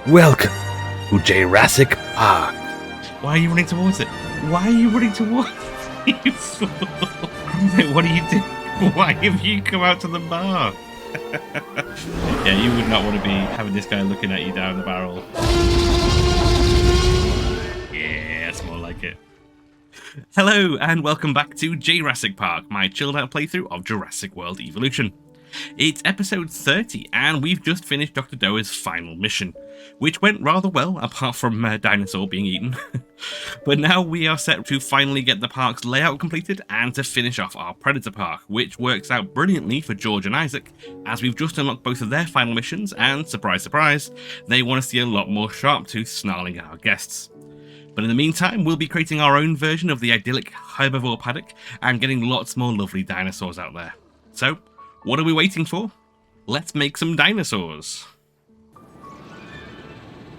Welcome to Jay-Rassic Park. Why are you running towards it? Why are you running towards it? You fool. What are you doing? Why have you come out to the bar? Yeah, you would not want to be having this guy looking at you down the barrel. Yeah, that's more like it. Hello, and welcome back to Jay-Rassic Park, my chilled out playthrough of Jurassic World Evolution. It's episode 30, and we've just finished Dr. Doa's final mission, which went rather well, apart from Dinosaur being eaten. But now we are set to finally get the park's layout completed and to finish off our Predator Park, which works out brilliantly for George and Isaac, as we've just unlocked both of their final missions, and surprise surprise, they want to see a lot more Sharptooth snarling at our guests. But in the meantime, we'll be creating our own version of the idyllic herbivore paddock and getting lots more lovely dinosaurs out there. So, what are we waiting for? Let's make some dinosaurs.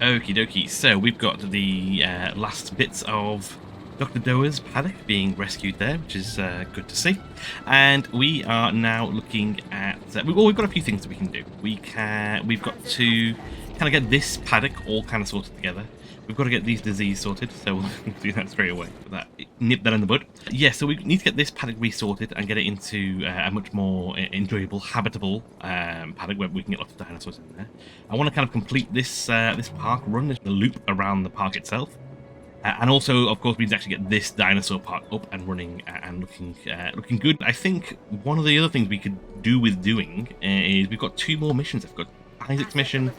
Okie dokie, so we've got the last bits of Dr. Doa's paddock being rescued there, which is good to see. And we are now looking at... we've got a few things that we can do. We've got to kind of get this paddock all kind of sorted together. We've got to get these disease sorted, so we'll do that straight away. Nip that in the bud. Yeah, so we need to get this paddock resorted and get it into a much more enjoyable, habitable paddock where we can get lots of dinosaurs in there. I want to kind of complete this this park run, the loop around the park itself. And also, of course, we need to actually get this dinosaur park up and running and looking good. I think one of the other things we could do with doing is we've got two more missions. We've got Isaac's mission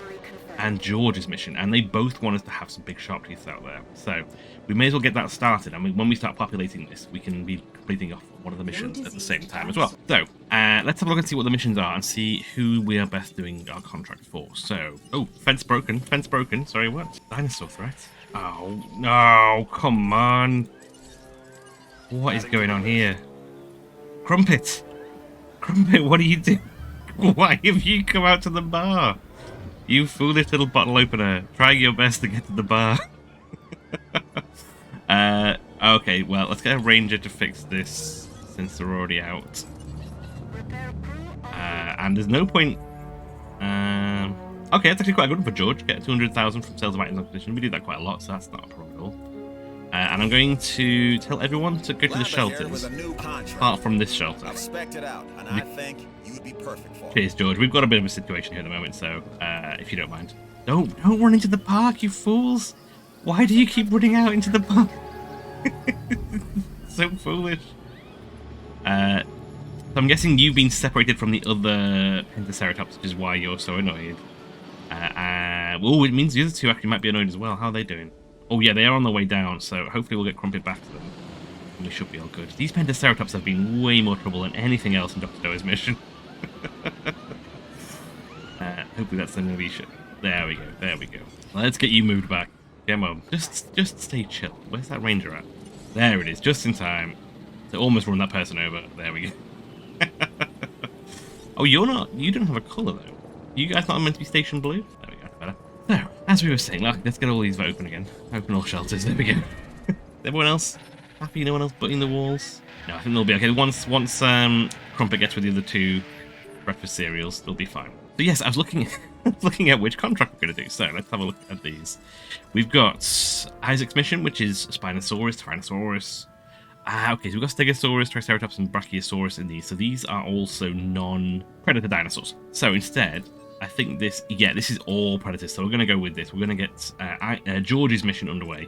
and George's mission, and they both want us to have some big Sharptooths out there. So we may as well get that started. I mean, when we start populating this, we can be completing off one of the missions at the same time as well. So let's have a look and see what the missions are and see who we are best doing our contract for. So, oh, fence broken, sorry, what? Dinosaur threat? Oh, no, come on. What is going on here? Crumpet, what are you doing? Why have you come out to the bar? You foolish little bottle opener, trying your best to get to the bar. Okay, well, let's get a ranger to fix this, since they're already out. And there's no point... okay, that's actually quite a good one for George. Get 200,000 from sales of items on condition. We do that quite a lot, so that's not a problem at all. And I'm going to tell everyone to go to the shelters, apart from this shelter. I've spec'd it out, and I think you would be perfect for it. Cheers, George. We've got a bit of a situation here at the moment, so if you don't mind. Don't run into the park, you fools! Why do you keep running out into the park? So foolish. So I'm guessing you've been separated from the other Pentaceratops, which is why you're so annoyed. Well, it means the other two actually might be annoyed as well. How are they doing? Oh yeah, they are on their way down, so hopefully we'll get Crumpet back to them. And we should be all good. These Pentaceratops have been way more trouble than anything else in Dr. Doa's mission. Hopefully that's going to be shit. There we go. Let's get you moved back. Come on, just stay chill. Where's that ranger at? There it is, just in time to almost run that person over. There we go. Oh, you don't have a colour though. You guys not meant to be station blue? There we go, better. So, as we were saying, let's get all these open again. Open all shelters, there we go. Everyone else happy? No one else butting the walls? No, I think they'll be okay. Once Crumpet gets with the other two breakfast cereals, they'll be fine. So yes, I was looking at which contract we're going to do. So let's have a look at these. We've got Isaac's mission, which is Spinosaurus, Tyrannosaurus. Okay, so we've got Stegosaurus, Triceratops, and Brachiosaurus in these. So these are also non-predator dinosaurs. So instead, I think this is all predators. So we're going to go with this. We're going to get George's mission underway.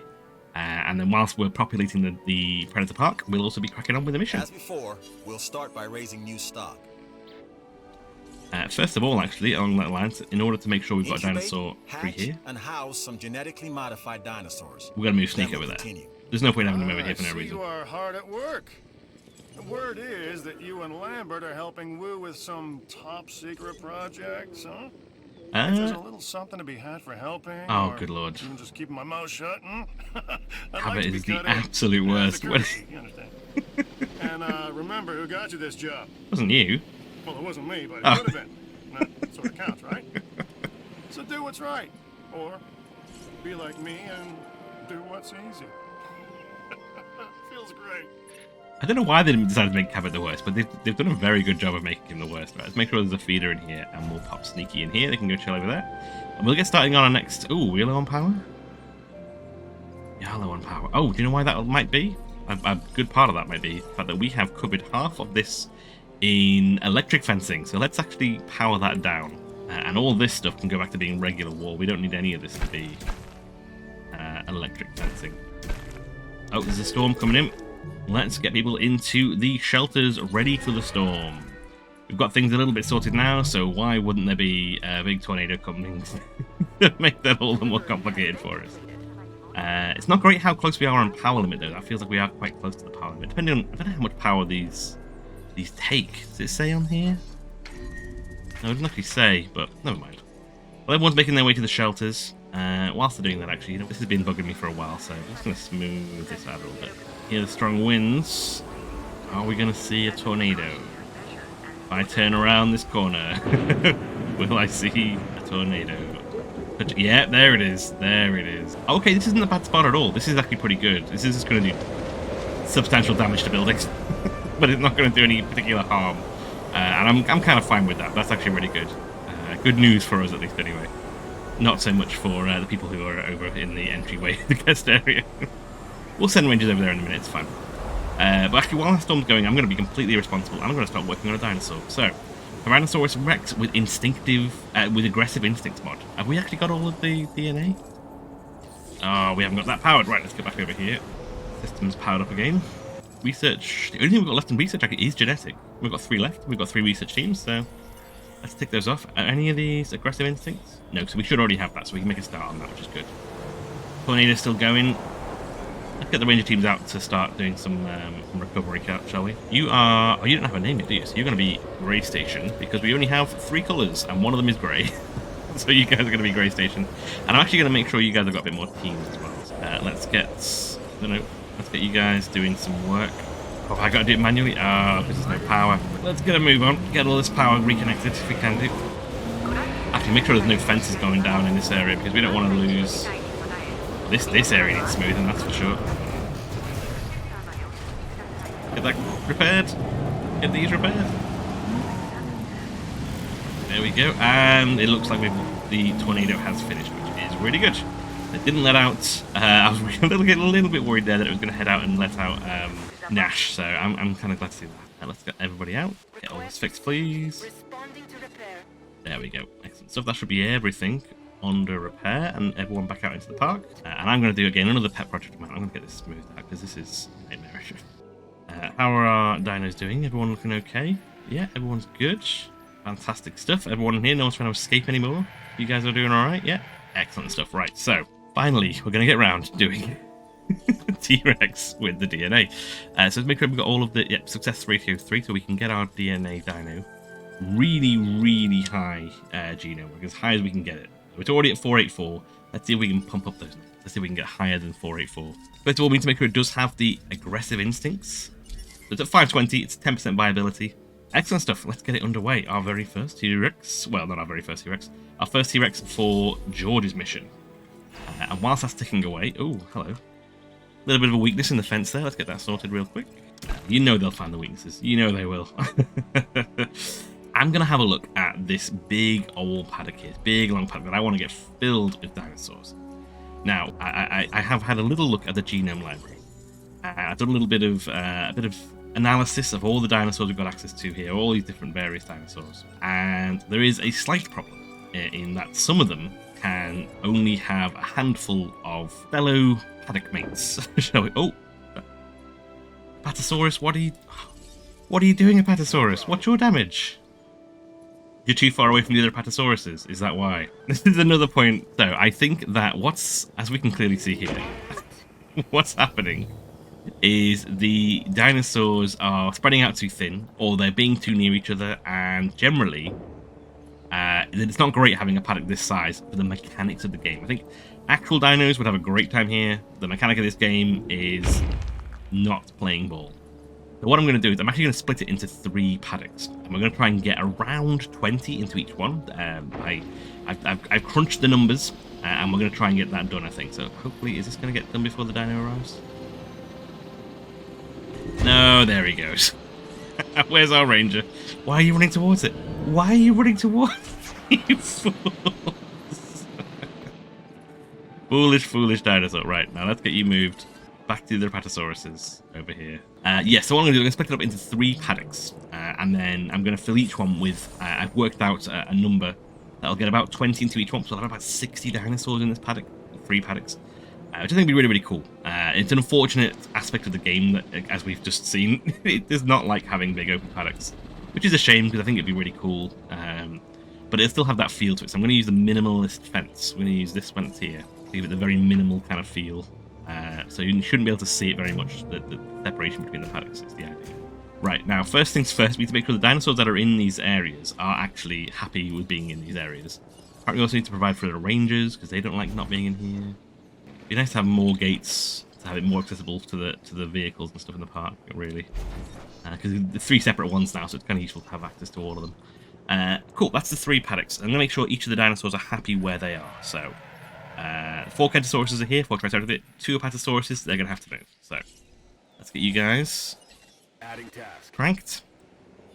And then whilst we're populating the Predator Park, we'll also be cracking on with the mission. As before, we'll start by raising new stock. First of all, actually, along that line, in order to make sure we've got a dinosaur free here, and house some genetically modified dinosaurs. we're going to move Sneak over there. There's no point having him over here for no reason. You are hard at work. The word is that you and Lambert are helping Wu with some top secret projects, huh? If there's a little something to be had for helping. Oh, good lord. Even just keeping my mouth shut. Habit is the absolute worst. You understand? And remember who got you this job. Wasn't you? Well, it wasn't me, but it could have been. That sort of counts, right? So do what's right. Or be like me and do what's easy. Feels great. I don't know why they didn't decide to make Cabot the worst, but they've done a very good job of making him the worst. Right, let's make sure there's a feeder in here, and we'll pop Sneaky in here. They can go chill over there. And we'll get starting on our next... Ooh, we're low on power? Yeah, low on power. Oh, do you know why that might be? A good part of that might be the fact that we have covered half of this in electric fencing. So let's actually power that down. And all this stuff can go back to being regular wall. We don't need any of this to be electric fencing. Oh, there's a storm coming in. Let's get people into the shelters ready for the storm. We've got things a little bit sorted now, so why wouldn't there be a big tornado coming to make that all the more complicated for us? It's not great how close we are on power limit, though. That feels like we are quite close to the power limit. Depending on, I don't know how much power these take. Does it say on here? No, it doesn't actually say, but never mind. Well, everyone's making their way to the shelters. Whilst they're doing that, actually, you know, this has been bugging me for a while, so I'm just going to smooth this out a little bit. Hear the strong winds. Are we going to see a tornado? If I turn around this corner, will I see a tornado? But, yeah, there it is. There it is. Okay, this isn't a bad spot at all. This is actually pretty good. This is just going to do substantial damage to buildings, but it's not going to do any particular harm. And I'm kind of fine with that. That's actually really good. Good news for us, at least, anyway. Not so much for the people who are over in the entryway, the guest area. We'll send rangers over there in a minute, it's fine. But actually, while the storm's going, I'm going to be completely irresponsible. I'm going to start working on a dinosaur. So, Tyrannosaurus Rex with with aggressive instincts mod. Have we actually got all of the DNA? Oh, we haven't got that powered. Right, let's get back over here. System's powered up again. Research. The only thing we've got left in research actually is genetic. We've got 3 left. We've got 3 research teams, so let's tick those off. Are any of these aggressive instincts? No, so we should already have that, so we can make a start on that, which is good. Tornado's still going. Let's get the ranger teams out to start doing some recovery, shall we? You are... Oh, you don't have a name yet, do you? So you're going to be Grey Station, because we only have 3 colours, and one of them is grey. So you guys are going to be Grey Station. And I'm actually going to make sure you guys have got a bit more teams as well. Let's get... I don't know. Let's get you guys doing some work. Oh, I got to do it manually? Oh, because there's no power. Let's get a move on. Get all this power reconnected if we can do. Actually, make sure there's no fences going down in this area, because we don't want to lose... This area needs smoothing, that's for sure. Get that repaired. Get these repaired. There we go. And it looks like the tornado has finished, which is really good. It didn't let out... I was a little bit worried there that it was going to head out and let out Nash, so I'm kind of glad to see that. Let's get everybody out. Get all this fixed, please. There we go. Excellent stuff. That should be everything under repair, and everyone back out into the park. And I'm going to do again another pet project. I'm going to get this smoothed out because this is nightmarish. How are our dinos doing? Everyone looking okay? Yeah, everyone's good. Fantastic stuff. Everyone in here, no one's trying to escape anymore. You guys are doing all right? Yeah, excellent stuff. Right, so finally we're going to get around to doing T-Rex with the DNA. So let's make sure we've got all of the success ratio 3, so we can get our DNA dino really, really high genome, like as high as we can get it. It's already at 484. Let's see if we can pump up those numbers. Let's see if we can get higher than 484. First of all, we need to make sure it does have the aggressive instincts. So it's at 520. It's 10% viability. Excellent stuff. Let's get it underway. Our very first T-Rex. Well, not our very first T-Rex. Our first T-Rex for George's mission. And whilst that's ticking away... Oh, hello. A little bit of a weakness in the fence there. Let's get that sorted real quick. You know they'll find the weaknesses. You know they will. I'm going to have a look at this big old paddock here. Big long paddock that I want to get filled with dinosaurs. Now, I have had a little look at the genome library. I've done a little bit of analysis of all the dinosaurs we've got access to here, all these different various dinosaurs. And there is a slight problem in that some of them can only have a handful of fellow paddock mates. Shall we? Oh! Apatosaurus, what are you doing, Apatosaurus? What's your damage? You're too far away from the other Apatosauruses, is that why? This is another point. So I think that as we can clearly see here, what's happening is the dinosaurs are spreading out too thin, or they're being too near each other, and generally, it's not great having a paddock this size for the mechanics of the game. I think actual dinos would have a great time here. The mechanic of this game is not playing ball. So what I'm going to do is I'm actually going to split it into 3 paddocks, and we're going to try and get around 20 into each one. I've crunched the numbers, and we're going to try and get that done, I think. So hopefully, is this going to get done before the dino arrives? No, Oh, there he goes. Where's our ranger? Why are you running towards it? Why are you running towards it? You fools. Foolish dinosaur. Right, now let's get you moved back to the Apatosauruses over here. Yeah, so what I'm going to do, I'm going to split it up into 3 paddocks. And then I'm going to fill each one with, I've worked out a number that'll get about 20 into each one. So I'll have about 60 dinosaurs in this paddock, 3 paddocks. Which I think would be really, really cool. It's an unfortunate aspect of the game that, as we've just seen, it does not like having big open paddocks. Which is a shame, because I think it'd be really cool. But it'll still have that feel to it. So I'm going to use the minimalist fence. I'm going to use this fence here. To give it the very minimal kind of feel. So you shouldn't be able to see it very much, the separation between the paddocks is the idea. Right, now, first things first, we need to make sure the dinosaurs that are in these areas are actually happy with being in these areas. We also need to provide for the rangers, because they don't like not being in here. It'd be nice to have more gates, to have it more accessible to the vehicles and stuff in the park, really. Because there's 3 separate ones now, so it's kind of useful to have access to all of them. Cool, that's the 3 paddocks. I'm going to make sure each of the dinosaurs are happy where they are, so... 4 Kentosauruses are here, 4 Triceratops, 2 Apatosauruses, they're going to have to move. So, let's get you guys cranked.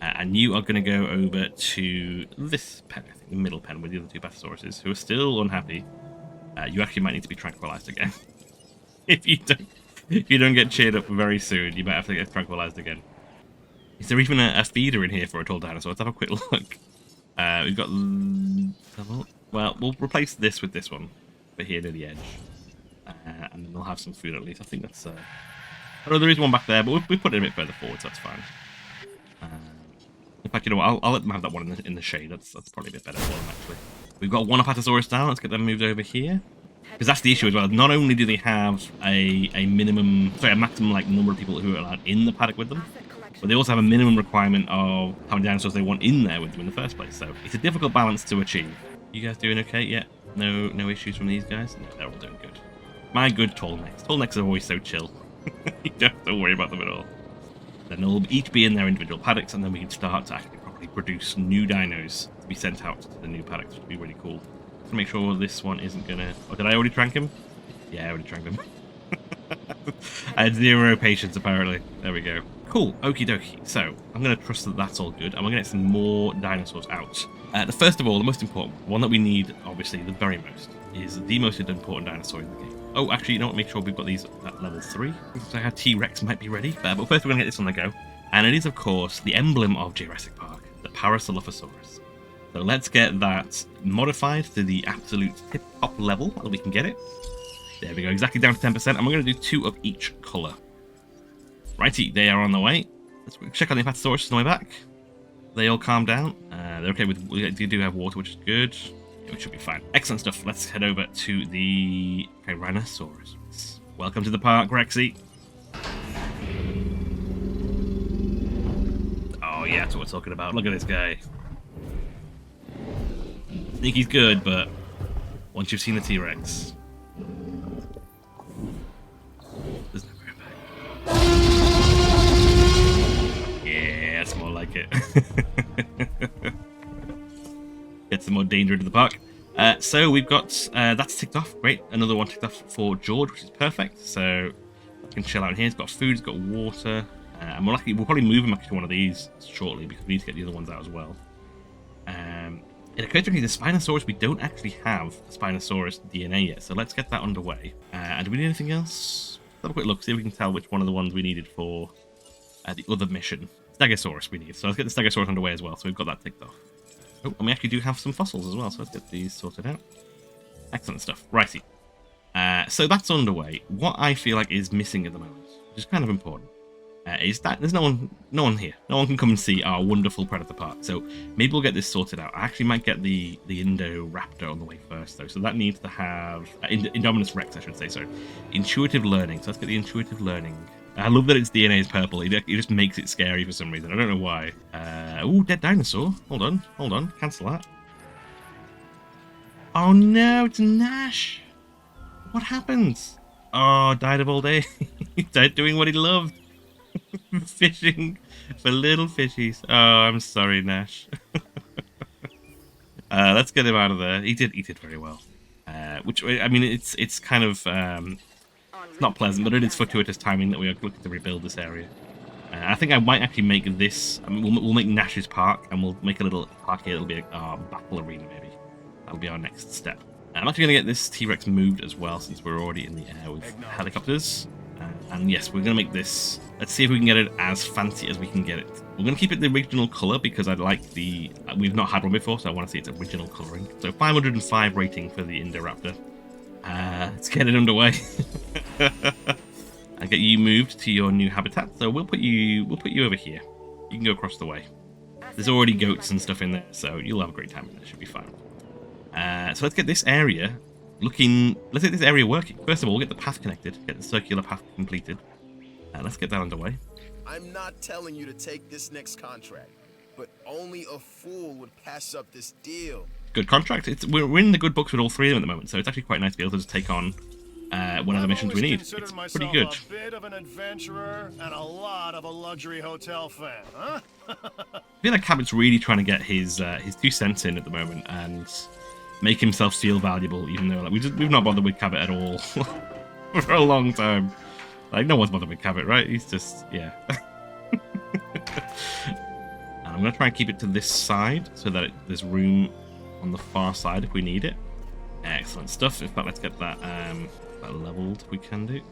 And you are going to go over to this pen, I think, the middle pen with the other 2 Apatosauruses, who are still unhappy. You actually might need to be tranquilized again. If you don't get cheered up very soon, you might have to get tranquilized again. Is there even a feeder in here for a tall dinosaur? Let's have a quick look. We've got... Well, we'll replace this with this one. But here near the edge, and then they'll have some food at least. I think that's. Although there is one back there, but we put it a bit further forward, so that's fine. In fact, you know what? I'll let them have that one in the shade. That's probably a bit better for them actually. We've got 1 Apatosaurus down. Let's get them moved over here, because that's the issue as well. Not only do they have a maximum like number of people who are allowed in the paddock with them, but they also have a minimum requirement of how many dinosaurs they want in there with them in the first place. So it's a difficult balance to achieve. You guys doing okay? Yeah. No issues from these guys? No, they're all doing good. My good tall necks. Tall necks are always so chill. You don't have to worry about them at all. Then they'll each be in their individual paddocks, and then we can start to actually properly produce new dinos to be sent out to the new paddocks, which would be really cool. To make sure this one isn't gonna... Oh, did I already trank him? Yeah, I already tranked him. I had 0 patience, apparently. There we go. Cool, okie dokie. So, I'm going to trust that that's all good, and we're going to get some more dinosaurs out. The first of all, the most important one that we need, obviously, the very most, is the most important dinosaur in the game. Oh, actually, you know what? Make sure we've got these at level 3. So our T-Rex might be ready. But first, we're going to get this on the go. And it is, of course, the emblem of Jurassic Park, the Parasaurolophus. So let's get that modified to the absolute tip-top level that we can get it. There we go, exactly down to 10%. And we're going to do 2 of each colour. Righty, they are on the way. Let's check on the Apatosaurus on the way back. They all calm down. They're okay with... They do have water, which is good. It should be fine. Excellent stuff. Let's head over to the Tyrannosaurus. Welcome to the park, Rexy. Oh yeah, that's what we're talking about. Look at this guy. I think he's good, but once you've seen the T-Rex, there's no going back. Yeah, that's more like it. Get some more danger into the park. So we've got that's ticked off. Great, another one ticked off for George, which is perfect. So we can chill out in here. He's got food, he's got water, and we'll probably move him up to one of these shortly because we need to get the other ones out as well. It occurred to me the Spinosaurus, we don't actually have a Spinosaurus DNA yet, so let's get that underway. And do we need anything else? Let's have a quick look, see if we can tell which one of the ones we needed for the other mission. Stegosaurus we need, so let's get the Stegosaurus underway as well, so we've got that ticked off. Oh, and we actually do have some fossils as well, so let's get these sorted out. Excellent stuff. Righty. So that's underway. What I feel like is missing at the moment, which is kind of important, is that there's no one here. No one can come and see our wonderful predator park. So maybe we'll get this sorted out. I actually might get the Indoraptor on the way first, though. So that needs to have Indominus Rex, I should say. So intuitive learning. So let's get the intuitive learning. I love that its DNA is purple. It just makes it scary for some reason. I don't know why. Oh, dead dinosaur. Hold on. Cancel that. Oh no, it's Nash. What happened? Oh, died of old age. He died doing what he loved. Fishing for little fishies. Oh, I'm sorry, Nash. Let's get him out of there. He did very well. Which, I mean, it's kind of... it's not pleasant, but it is fortuitous timing that we are looking to rebuild this area. I think I might actually make this. I mean, we'll make Nash's Park, and we'll make a little park here. It'll be our battle arena, maybe. That'll be our next step. I'm actually going to get this T-Rex moved as well, since we're already in the air with helicopters. And yes, we're going to make this. Let's see if we can get it as fancy as we can get it. We're going to keep it the original color because I like the. We've not had one before, so I want to see its original coloring. So 505 rating for the Indoraptor. Let's get it underway. And get you moved to your new habitat. So we'll put you over here. You can go across the way. There's already goats and stuff in there, so you'll have a great time in there. Should be fine. So let's get this area looking. Let's get this area working. First of all, we'll get the path connected. Get the circular path completed. Let's get that underway. I'm not telling you to take this next contract, but only a fool would pass up this deal. Good contract. We're in the good books with all three of them at the moment, so it's actually quite nice to be able to just take on one of the missions we need. It's pretty good. A bit of an adventurer and a lot of a luxury hotel fan, huh? I feel like Cabot's really trying to get his 2 cents in at the moment and make himself feel valuable, even though like we've not bothered with Cabot at all for a long time. Like no one's bothered with Cabot, right? He's just and I'm gonna try and keep it to this side so that there's room on the far side if we need it. Excellent stuff. In fact, let's get that leveled if we can do.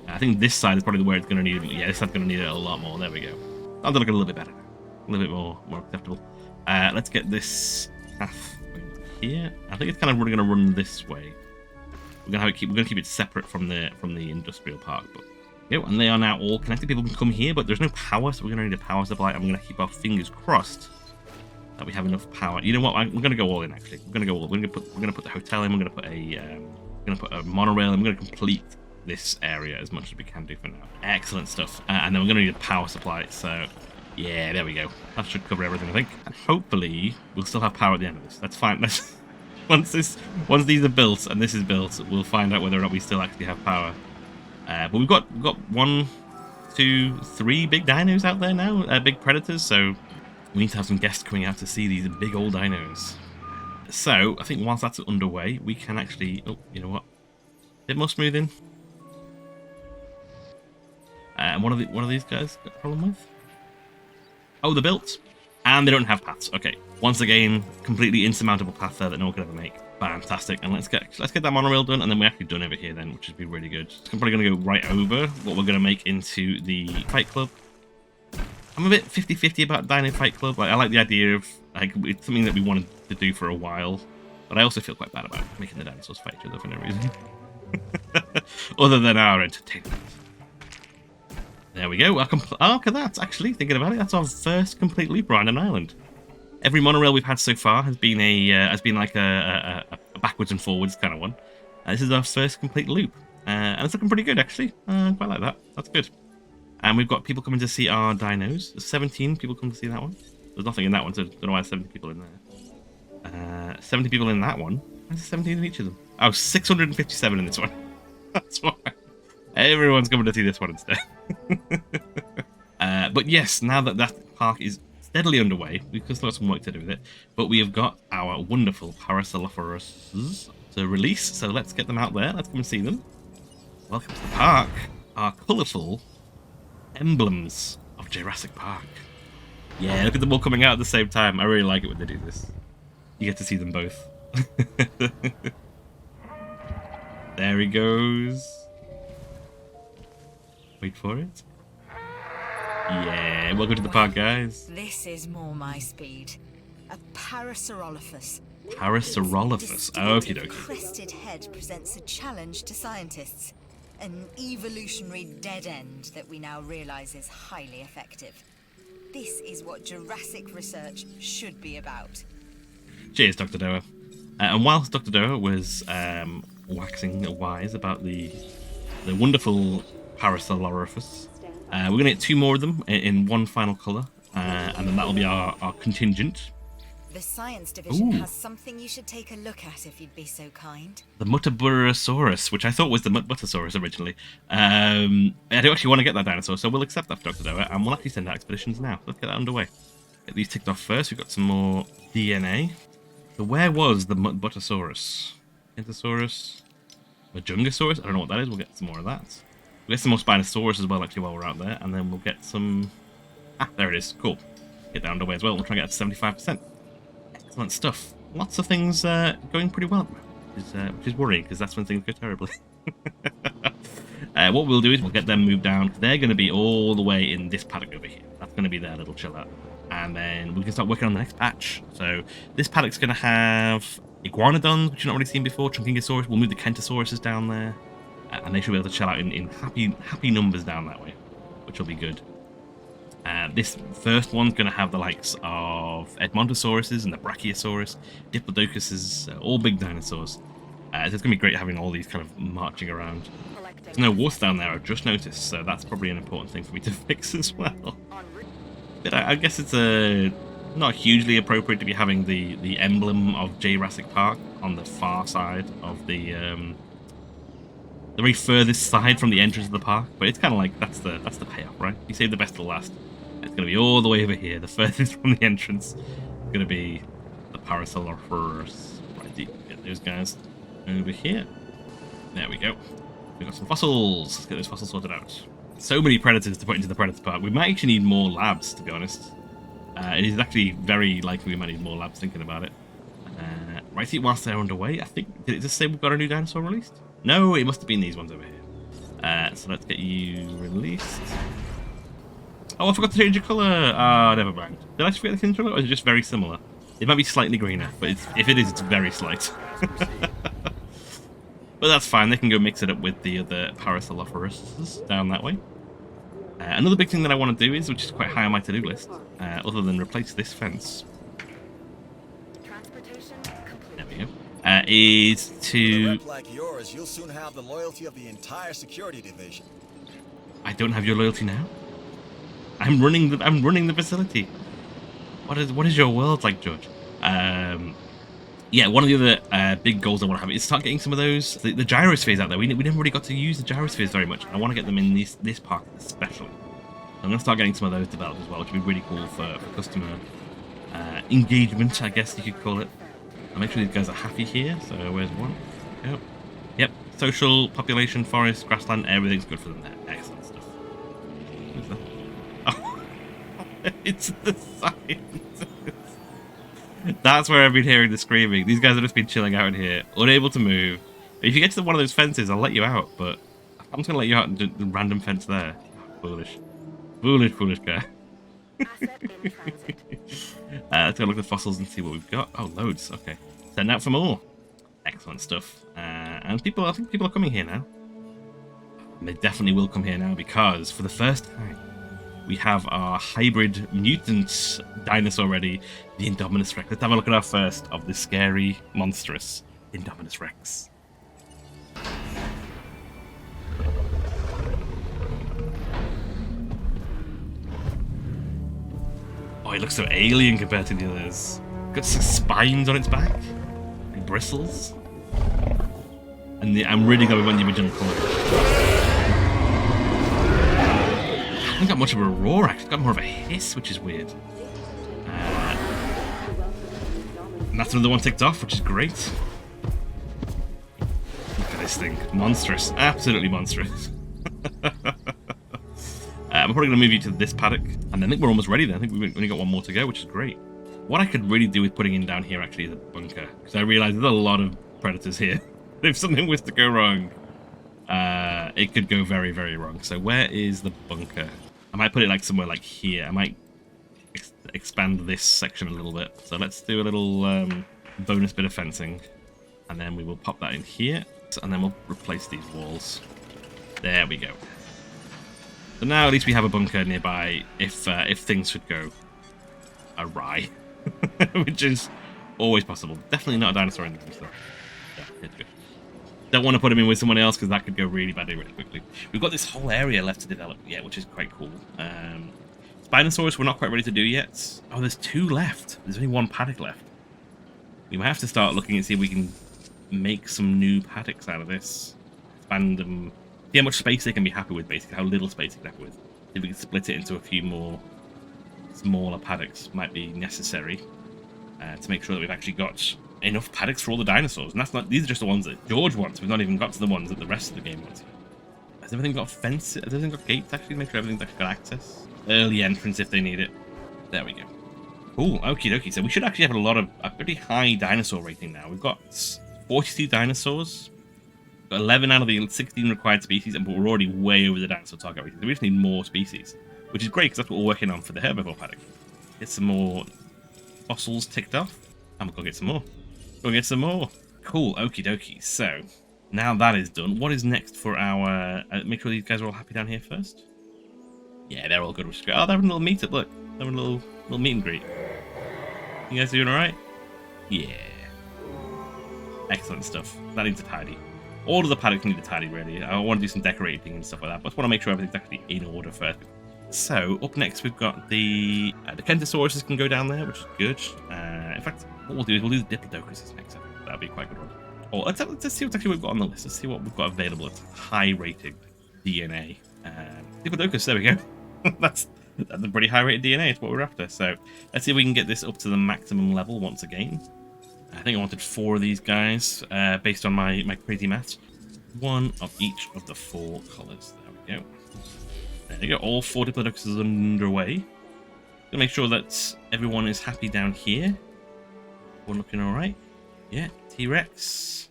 I think this side is probably where it's going to need it. Yeah, this side's going to need it a lot more. There we go. That'll look a little bit better. A little bit more acceptable. Let's get this path here. I think it's kind of going to run this way. We're going to keep it separate from the industrial park. But and they are now all connected. People can come here, but there's no power, so we're going to need a power supply. I'm going to keep our fingers crossed that we have enough power. You know what? We're going to go all in. Actually, we're going to go all. We're going to put the hotel in. We're going to put a monorail. And we're going to complete this area as much as we can do for now. Excellent stuff. And then we're going to need a power supply. So yeah, there we go. That should cover everything, I think. And hopefully we'll still have power at the end of this. That's fine. Once these are built and this is built, we'll find out whether or not we still actually have power. But we've got 1, 2, 3 big dinos out there now. Big predators. So we need to have some guests coming out to see these big old dinos. So, I think whilst that's underway, we can actually... Oh, you know what? A bit more smoothing. And what are these guys got a problem with? Oh, they're built. And they don't have paths. Okay. Once again, completely insurmountable path there that no one could ever make. Fantastic. And let's get that monorail done, and then we're actually done over here then, which would be really good. I'm probably going to go right over what we're going to make into the Fight Club. I'm a bit 50-50 about Dino Fight Club. Like, I like the idea of like it's something that we wanted to do for a while, but I also feel quite bad about making the dinosaurs fight each other for no reason, other than our entertainment. There we go. Look at that. Actually, thinking about it, that's our first complete loop around an island. Every monorail we've had so far has been like a backwards and forwards kind of one. This is our first complete loop, and it's looking pretty good actually. Quite like that. That's good. And we've got people coming to see our dinos. There's 17 people come to see that one. There's nothing in that one, so I don't know why there's 70 people in there. 70 people in that one. Why is there 17 in each of them? Oh, 657 in this one. That's why. Everyone's coming to see this one instead. But yes, now that park is steadily underway, we've still got some work to do with it. But we have got our wonderful Parasaurolophus to release, so let's get them out there. Let's come and see them. Welcome to the park. Our colourful emblems of Jurassic Park. Yeah, look at them all coming out at the same time. I really like it when they do this. You get to see them both. There he goes. Wait for it. Yeah, welcome to the park, guys. This is more my speed. A Parasaurolophus. Parasaurolophus. Okie dokie. Crested head presents a challenge to scientists. An evolutionary dead end that we now realise is highly effective. This is what Jurassic research should be about. Cheers, Dr. Doa. And whilst Dr. Doa was waxing wise about the wonderful Parasaurolophus, we're going to get 2 more of them in one final colour, and then that'll be our contingent. The science division has something you should take a look at if you'd be so kind. The Mutaburosaurus, which I thought was the Mutbuttasaurus originally. I do actually want to get that dinosaur, so we'll accept that, Dr. Doa, and we'll actually send out expeditions now. Let's get that underway. Get these ticked off first. We've got some more DNA. So where was the Mutbuttasaurus? Intosaurus? Majungasaurus? I don't know what that is. We'll get some more of that. We'll get some more Spinosaurus as well, actually, while we're out there, and then we'll get some Ah, there it is. Cool. Get that underway as well. We'll try and get it to 75%. Excellent stuff. Lots of things going pretty well, which is worrying, because that's when things go terribly. What we'll do is we'll get them moved down. They're going to be all the way in this paddock over here. That's going to be their little chill out. And then we can start working on the next patch. So this paddock's going to have iguanodons, which you've not really seen before, Chunkingosaurus. We'll move the Kentosauruses down there. And they should be able to chill out in happy numbers down that way, which will be good. This first one's going to have the likes of Edmontosauruses and the Brachiosaurus, Diplodocuses, all big dinosaurs. So it's going to be great having all these kind of marching around. There's no water down there, I've just noticed, so that's probably an important thing for me to fix as well. But I guess it's not hugely appropriate to be having the emblem of Jay-Rassic Park on the far side of the very furthest side from the entrance of the park. But it's kind of like that's the payoff, right? You save the best till last. It's going to be all the way over here, the furthest from the entrance. It's going to be the Parasaurolophus. Right, get those guys over here. There we go. We've got some fossils. Let's get those fossils sorted out. So many predators to put into the predator park. We might actually need more labs, to be honest. It is actually very likely we might need more labs, thinking about it. Right, see, whilst they're underway, I think, did it just say we've got a new dinosaur released? No, it must have been these ones over here. So let's get you released. Oh, I forgot to change your colour. Ah, never mind. Did I forget to change your colour, or is it just very similar? It might be slightly greener, but if it is, it's very slight. But that's fine, they can go mix it up with the other Parasaurolophus down that way. Another big thing that I want to do is, which is quite high on my to-do list, other than replace this fence, there we go, is to... With a rep like yours, you'll soon have the loyalty of the entire security division. I don't have your loyalty now? I'm running the facility. What is your world like, George? Yeah, one of the other big goals I want to have is start getting some of those, the gyrospheres out there. We never really got to use the gyrospheres very much. I want to get them in this park especially. I'm going to start getting some of those developed as well, which would be really cool for customer engagement, I guess you could call it. I'll make sure these guys are happy here. So where's one? Yep. Social, population, forest, grassland, everything's good for them there. Excellent stuff. Who's that? Oh, it's the science. That's where I've been hearing the screaming. These guys have just been chilling out in here, unable to move. If you get to one of those fences, I'll let you out, but I'm just going to let you out into the random fence there. Foolish. Foolish guy. Let's go look at the fossils and see what we've got. Oh, loads. Okay. Send out for more. Excellent stuff. And I think people are coming here now. And they definitely will come here now, because for the first time, we have our hybrid mutant dinosaur ready, the Indominus Rex. Let's have a look at our first of the scary, monstrous Indominus Rex. Oh, it looks so alien compared to the others. Got some spines on its back, and bristles. And I'm really going with the original colour. I haven't got much of a roar, actually. Got more of a hiss, which is weird. And that's another one ticked off, which is great. Look at this thing. Monstrous. Absolutely monstrous. I'm probably going to move you to this paddock. And I think we're almost ready then. I think we've only got one more to go, which is great. What I could really do with putting in down here, actually, is a bunker. Because I realise there's a lot of predators here. If something was to go wrong, it could go very, very wrong. So where is the bunker? I might put it like somewhere like here. I might expand this section a little bit. So let's do a little bonus bit of fencing. And then we will pop that in here. And then we'll replace these walls. There we go. So now at least we have a bunker nearby if things should go awry. Which is always possible. Definitely not a dinosaur in this stuff. Yeah, it's good. Don't want to put him in with someone else because that could go really badly really quickly. We've got this whole area left to develop yet, which is quite cool. Spinosaurus we're not quite ready to do yet. Oh, there's 2 left. There's only 1 paddock left. We might have to start looking and see if we can make some new paddocks out of this. Expand them. See how much space they can be happy with, basically. How little space they can be happy with. If we can split it into a few more smaller paddocks might be necessary to make sure that we've actually got enough paddocks for all the dinosaurs. And that's not, these are just the ones that George wants. We've not even got to the ones that the rest of the game wants. Has everything got fences? Has everything got gates actually? Make sure everything's actually got access. early entrance if they need it. There we go. Cool, okie dokie. So we should actually have a pretty high dinosaur rating now. We've got 42 dinosaurs, got 11 out of the 16 required species, but we're already way over the dinosaur target rating. So we just need more species, which is great because that's what we're working on for the herbivore paddock. Get some more fossils ticked off, and we'll go get some more. Go get some more. Cool, okie dokie. So now that is done, what is next for our... make sure these guys are all happy down here first. Yeah, they're all good. Which is great. Oh, they're having a little meet-up, look. They're having a little meet and greet. You guys doing alright? Yeah. Excellent stuff. That needs a tidy. All of the paddocks need a tidy, really. I want to do some decorating and stuff like that, but I just want to make sure everything's actually in order first. So, up next we've got the Kentosauruses can go down there, which is good. In fact, what we'll do is we'll do the Diplodocus next. That'll be quite a good one. Or let's see what actually we've got on the list. Let's see what we've got available. It's high-rated DNA. Diplodocus, there we go. That's a pretty high-rated DNA. It's what we're after. So let's see if we can get this up to the maximum level once again. I think I wanted 4 of these guys based on my crazy maths. 1 of each of the 4 colours. There we go. There you go. All 4 Diplodocuses underway. Gonna make sure that everyone is happy down here. We're looking all right. Yeah, T-Rex.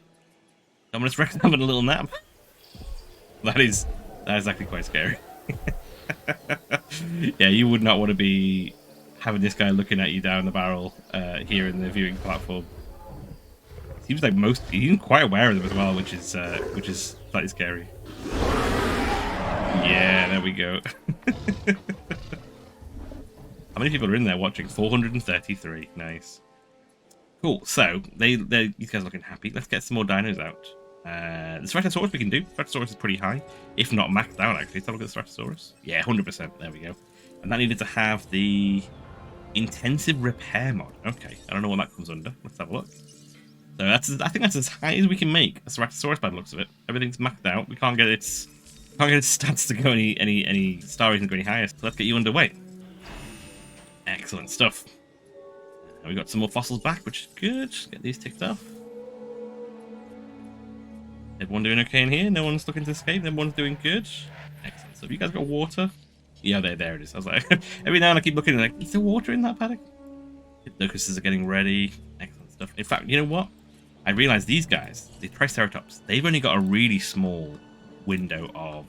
Indominus Rex having a little nap. That is actually quite scary. Yeah, you would not want to be having this guy looking at you down the barrel here in the viewing platform. Seems like he's quite aware of them as well, which is slightly scary. Yeah, there we go. How many people are in there watching? 433. Nice. Cool. So these guys are looking happy. Let's get some more dinos out. The Stratosaurus we can do. Stratosaurus is pretty high, if not maxed out actually. Let's have a look at the Stratosaurus. Yeah, 100%. There we go. And that needed to have the intensive repair mod. Okay, I don't know what that comes under. Let's have a look. So I think that's as high as we can make a Ceratosaurus by the looks of it. Everything's maxed out. We can't get its stats to go any star ratings go any higher. So let's get you underway. Excellent stuff. We got some more fossils back, which is good. Get these ticked off. Everyone doing okay in here? No one's looking to escape. Everyone's doing good. Excellent. So have you guys got water? Yeah, there it is. I was like, every now and I keep looking and like, is there water in that paddock? Locusts are getting ready. Excellent stuff. In fact, you know what? I realized these guys, the Triceratops, they've only got a really small window of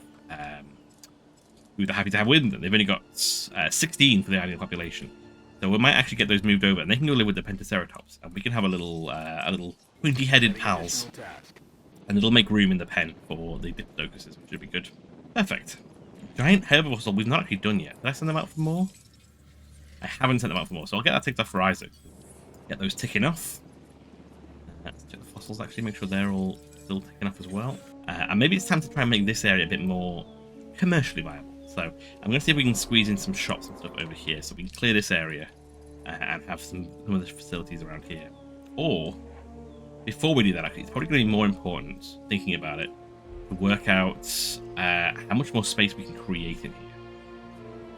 who they're happy to have with them. They've only got 16 for the ideal population. So we might actually get those moved over, and they can go live with the Pentaceratops, and we can have a little pointy-headed pals. And it'll make room in the pen for the Diplodocuses, which should be good. Perfect. Giant herbivore fossil we've not actually done yet. Did I send them out for more? I haven't sent them out for more, so I'll get that ticked off for Isaac. Get those ticking off. Let's check the fossils actually, make sure they're all still ticking off as well. And maybe it's time to try and make this area a bit more commercially viable. So I'm going to see if we can squeeze in some shops and stuff over here so we can clear this area and have some of the facilities around here. Or, before we do that actually, it's probably going to be more important, thinking about it, to work out how much more space we can create in here.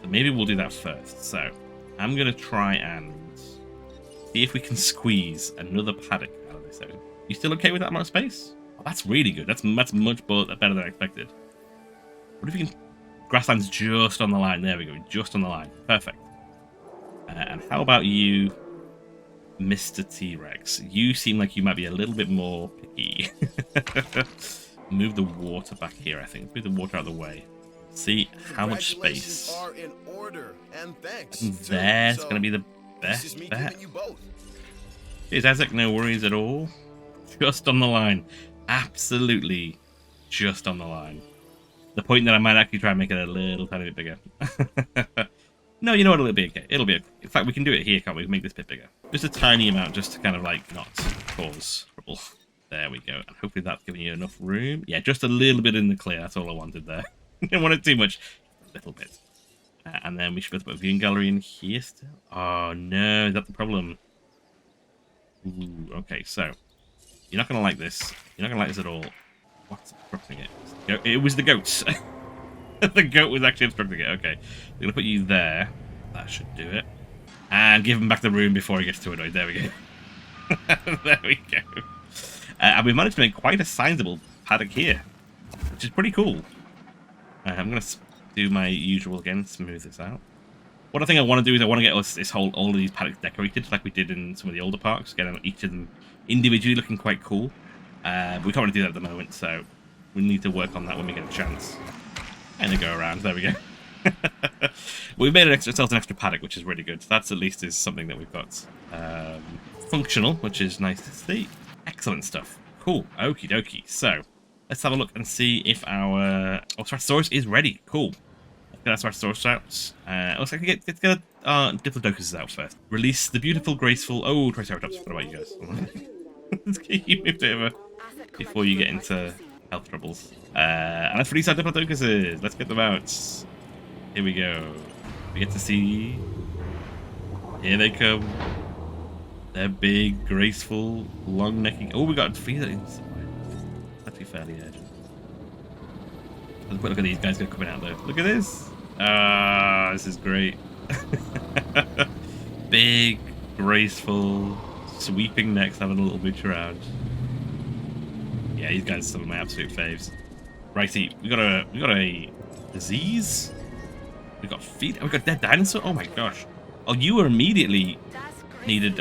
So maybe we'll do that first. So I'm going to try and see if we can squeeze another paddock out of this area. You still okay with that amount of space? Oh, that's really good. That's much better than I expected. What if we can... Grassland's just on the line. There we go. Just on the line. Perfect. And how about you, Mr. T-Rex? You seem like you might be a little bit more picky. Move the water back here, I think. Move the water out of the way. See how much space. Are in order, and thanks. And there's going to be the best bet. Cheers, Isaac. No worries at all. Just on the line. Absolutely just on the line. The point that I might actually try and make it a little tiny bit bigger. No, you know what? It'll be okay. It'll be okay. In fact, we can do it here, can't we? Make this bit bigger. Just a tiny amount, just to kind of like not cause trouble. There we go. And hopefully that's giving you enough room. Yeah, just a little bit in the clear. That's all I wanted there. Didn't want it too much. A little bit. And then we should put a viewing gallery in here still. Oh no, is that the problem? Ooh, okay, so you're not gonna like this. You're not gonna like this at all. What's obstructing it? It was the goats. The goat was actually obstructing it. Okay, we're gonna put you there. That should do it. And give him back the room before he gets too annoyed. There we go. There we go. And we've managed to make quite a sizable paddock here, which is pretty cool. I'm gonna do my usual again, smooth this out. What I think I want to do is I want to get all of these paddocks decorated like we did in some of the older parks, get each of them individually looking quite cool. But we can't really do that at the moment, so we need to work on that when we get a chance. And then go around. There we go. We've made ourselves an extra paddock, which is really good. That's at least is something that we've got functional, which is nice to see. Excellent stuff. Cool. Okie dokie. So let's have a look and see if our Ceratosaurus is ready. Cool. Let's get our Ceratosaurus out. Looks like let's get our Diplodocus out first. Release the beautiful, graceful. Oh, Triceratops. What about you guys? Let's get you moved over before you get into health troubles. And let's release our Diplodocuses. Let's get them out. Here we go. We get to see. Here they come. They're big, graceful, long-necking. Oh, we got feet inside. That'd be fairly urgent. Look at these guys coming out though. Look at this. Ah, this is great. Big, graceful, sweeping necks, having a little mooch around. Yeah, these guys are some of my absolute faves. Righty, we got a disease. We got feet. We got dead dinosaur. Oh my gosh. Oh, you were immediately needed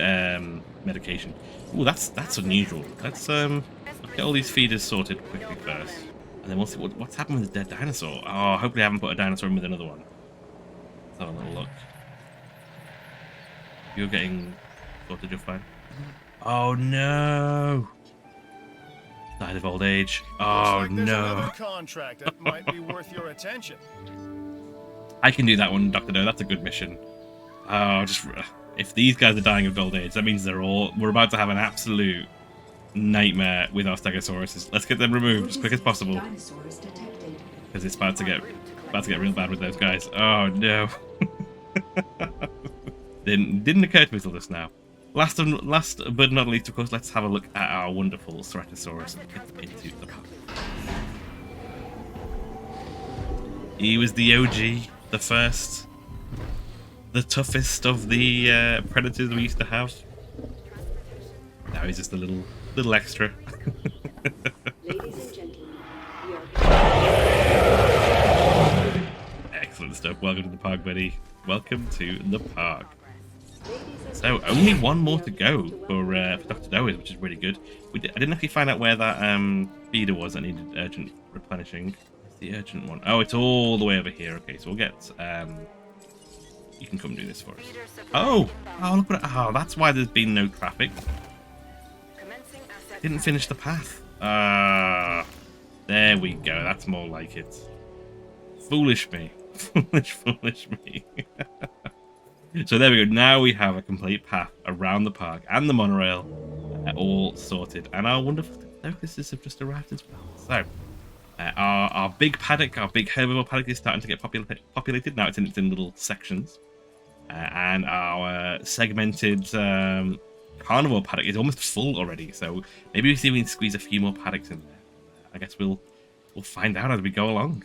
medication. Oh, that's unusual. Let's get all these feeders sorted quickly first, and then we'll see what's happened with the dead dinosaur. Oh, hopefully I haven't put a dinosaur in with another one. Let's have a little look. You're getting sorted just fine. Oh no! Died of old age. Oh like no! Contract that might be worth your attention. I can do that one, Dr. No. That's a good mission. Oh, just if these guys are dying of old age, that means we're about to have an absolute nightmare with our Stegosaurus. Let's get them removed as quick as possible, because it's about to get real bad with those guys. Oh no! didn't occur to me till just now. Last but not least, of course, let's have a look at our wonderful Ceratosaurus and get into the park. He was the OG, the first, the toughest of the predators we used to have. Now he's just a little extra. Ladies and gentlemen, we are... Excellent stuff. Welcome to the park, buddy. Welcome to the park. So only one more to go for Dr. Doers, which is really good. I didn't actually find out where that feeder was that needed urgent replenishing. It's the urgent one. Oh, it's all the way over here. Okay, so we'll get. You can come do this for us. Oh, look what. Oh, that's why there's been no traffic. Didn't finish the path. There we go. That's more like it. Foolish me. Foolish me. So there we go. Now we have a complete path around the park and the monorail, all sorted. And our wonderful focuses have just arrived as well. So our big paddock, our big herbivore paddock, is starting to get populated. Now it's in little sections. And our segmented carnivore paddock is almost full already. So maybe we see if we can squeeze a few more paddocks in there. I guess we'll find out as we go along.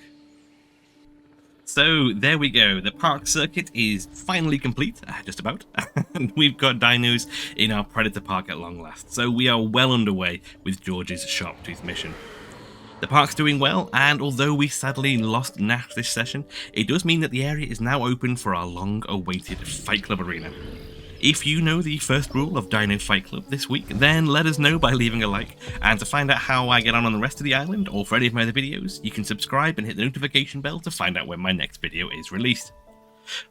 So there we go, the park circuit is finally complete, just about, and we've got dinos in our Predator Park at long last, so we are well underway with George's Sharptooth mission. The park's doing well, and although we sadly lost Nash this session, it does mean that the area is now open for our long-awaited Fight Club arena. If you know the first rule of Dino Fight Club this week, then let us know by leaving a like, and to find out how I get on the rest of the island, or for any of my other videos, you can subscribe and hit the notification bell to find out when my next video is released.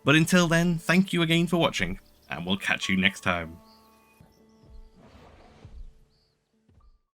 But until then, thank you again for watching, and we'll catch you next time.